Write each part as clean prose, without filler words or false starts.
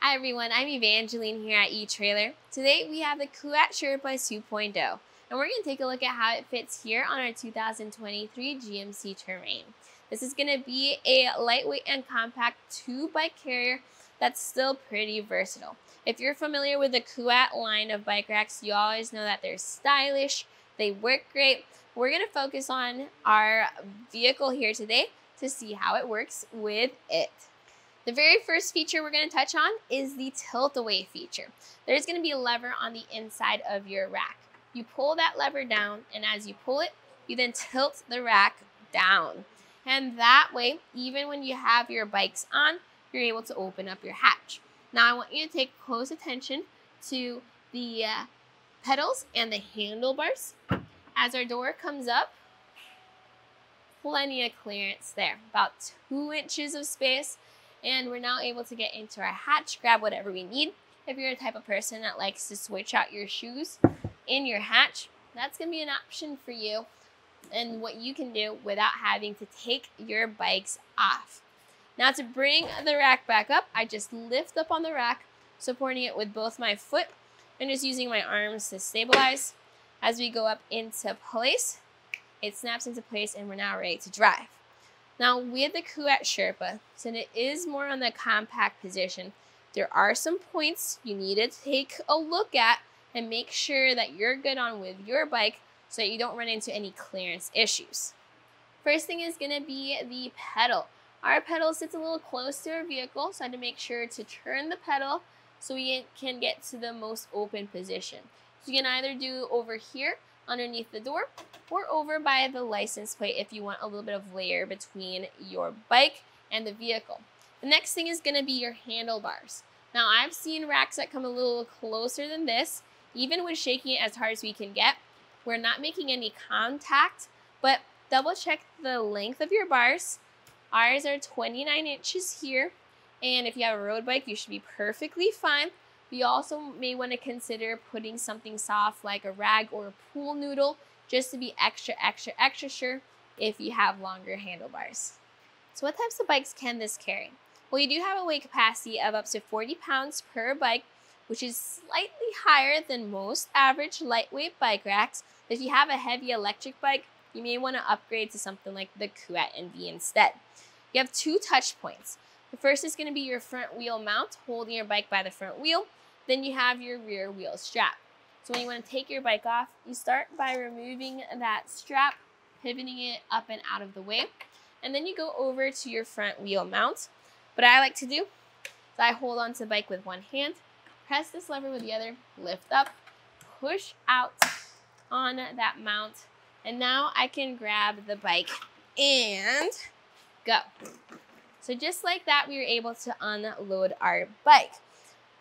Hi everyone, I'm Evangeline here at Etrailer. Today we have the Kuat Sherpa 2.0 and we're going to take a look at how it fits here on our 2023 GMC Terrain. This is going to be a lightweight and compact 2-bike carrier that's still pretty versatile. If you're familiar with the Kuat line of bike racks, you always know that they're stylish, they work great. We're going to focus on our vehicle here today to see how it works with it. The very first feature we're going to touch on is the tilt away feature. There's going to be a lever on the inside of your rack. You pull that lever down, and as you pull it, you then tilt the rack down. And that way, even when you have your bikes on, you're able to open up your hatch. Now I want you to take close attention to the pedals and the handlebars. As our door comes up, plenty of clearance there, about 2 inches of space. And we're now able to get into our hatch, grab whatever we need. If you're the type of person that likes to switch out your shoes in your hatch, that's gonna be an option for you and what you can do without having to take your bikes off. Now to bring the rack back up, I just lift up on the rack, supporting it with both my foot and just using my arms to stabilize. As we go up into place, it snaps into place and we're now ready to drive. Now with the Kuat Sherpa, since it is more on the compact position, there are some points you need to take a look at and make sure that you're good on with your bike so that you don't run into any clearance issues. First thing is going to be the pedal. Our pedal sits a little close to our vehicle, so I had to make sure to turn the pedal so we can get to the most open position. So you can either do over here underneath the door or over by the license plate if you want a little bit of layer between your bike and the vehicle. The next thing is going to be your handlebars. Now I've seen racks that come a little closer than this. Even with shaking it as hard as we can get, we're not making any contact, but double check the length of your bars. Ours are 29 inches here, and if you have a road bike, you should be perfectly fine. You also may want to consider putting something soft like a rag or a pool noodle just to be extra sure if you have longer handlebars. So what types of bikes can this carry? Well, you do have a weight capacity of up to 40 pounds per bike, which is slightly higher than most average lightweight bike racks. If you have a heavy electric bike, you may want to upgrade to something like the Kuat NV instead. You have 2 touch points. The first is going to be your front wheel mount, holding your bike by the front wheel. Then you have your rear wheel strap. So when you want to take your bike off, you start by removing that strap, pivoting it up and out of the way, and then you go over to your front wheel mount. What I like to do is I hold onto the bike with one hand, press this lever with the other, lift up, push out on that mount, and now I can grab the bike and go. So just like that, we were able to unload our bike.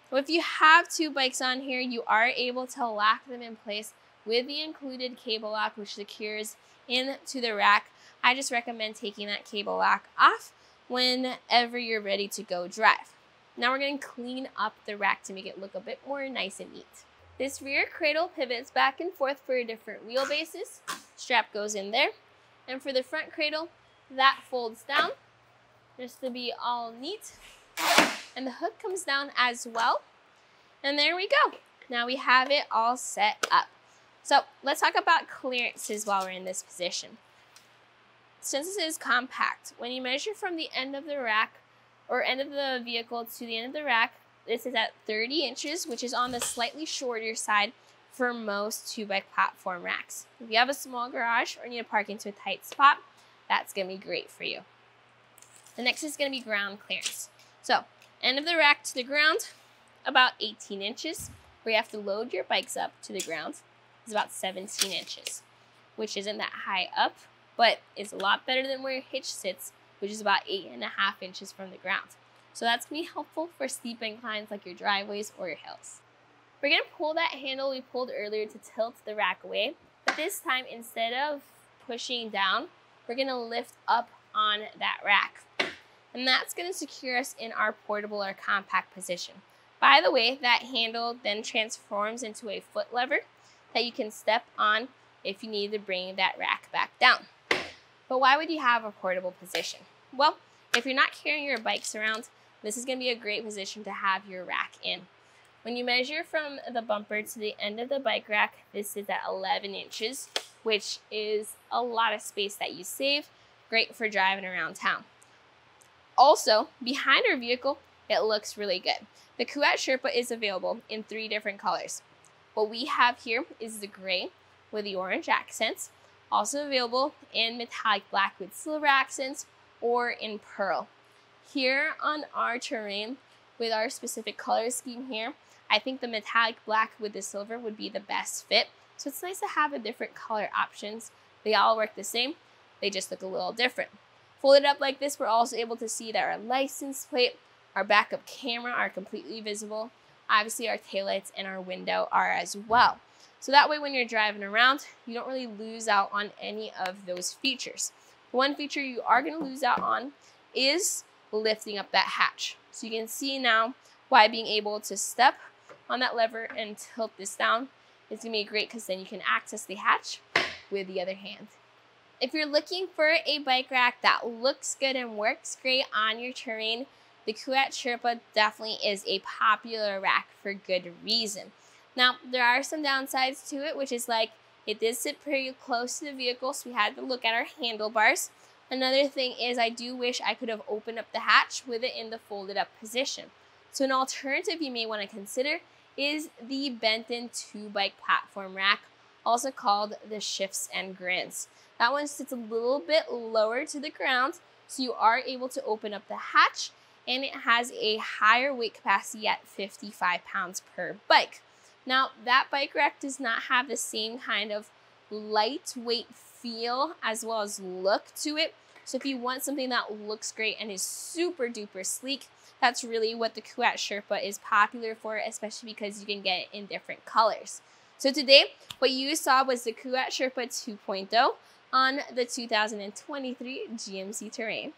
So if you have 2 bikes on here, you are able to lock them in place with the included cable lock, which secures into the rack. I just recommend taking that cable lock off whenever you're ready to go drive. Now we're going to clean up the rack to make it look a bit more nice and neat. This rear cradle pivots back and forth for different wheelbases. Strap goes in there. And for the front cradle, that folds down just to be all neat. And the hook comes down as well. And there we go. Now we have it all set up. So let's talk about clearances while we're in this position. Since this is compact, when you measure from the end of the rack or end of the vehicle to the end of the rack, this is at 30 inches, which is on the slightly shorter side for most 2-bike platform racks. If you have a small garage or need to park into a tight spot, that's going to be great for you. The next is going to be ground clearance. So end of the rack to the ground, about 18 inches. Where you have to load your bikes up to the ground is about 17 inches, which isn't that high up, but it's a lot better than where your hitch sits, which is about 8.5 inches from the ground. So that's going to be helpful for steep inclines like your driveways or your hills. We're going to pull that handle we pulled earlier to tilt the rack away, but this time instead of pushing down, we're going to lift up on that rack. And that's going to secure us in our portable or compact position. By the way, that handle then transforms into a foot lever that you can step on if you need to bring that rack back down. But why would you have a portable position? Well, if you're not carrying your bikes around, This is going to be a great position to have your rack in. When you measure from the bumper to the end of the bike rack, this is at 11 inches, which is a lot of space that you save. Great for driving around town. Also, behind our vehicle, it looks really good. The Kuat Sherpa is available in 3 different colors. What we have here is the gray with the orange accents, also available in metallic black with silver accents, or in pearl. Here on our Terrain, with our specific color scheme here, I think the metallic black with the silver would be the best fit. So it's nice to have the different color options. They all work the same, they just look a little different. Folded up like this, we're also able to see that our license plate, our backup camera are completely visible. Obviously our taillights and our window are as well. So that way when you're driving around, you don't really lose out on any of those features. One feature you are going to lose out on is lifting up that hatch. So you can see now why being able to step on that lever and tilt this down is going to be great, because then you can access the hatch with the other hand. If you're looking for a bike rack that looks good and works great on your Terrain, the Kuat Sherpa definitely is a popular rack for good reason. Now, there are some downsides to it, which is like it did sit pretty close to the vehicle, so we had to look at our handlebars. Another thing is I do wish I could have opened up the hatch with it in the folded up position. So an alternative you may want to consider is the bent-in 2-bike platform rack, also called the shifts and grins. That one sits a little bit lower to the ground, so you are able to open up the hatch, and it has a higher weight capacity at 55 pounds per bike. Now, that bike rack does not have the same kind of lightweight feel as well as look to it. So if you want something that looks great and is super duper sleek, that's really what the Kuat Sherpa is popular for, especially because you can get it in different colors. So today, what you saw was the Kuat Sherpa 2.0 on the 2023 GMC Terrain.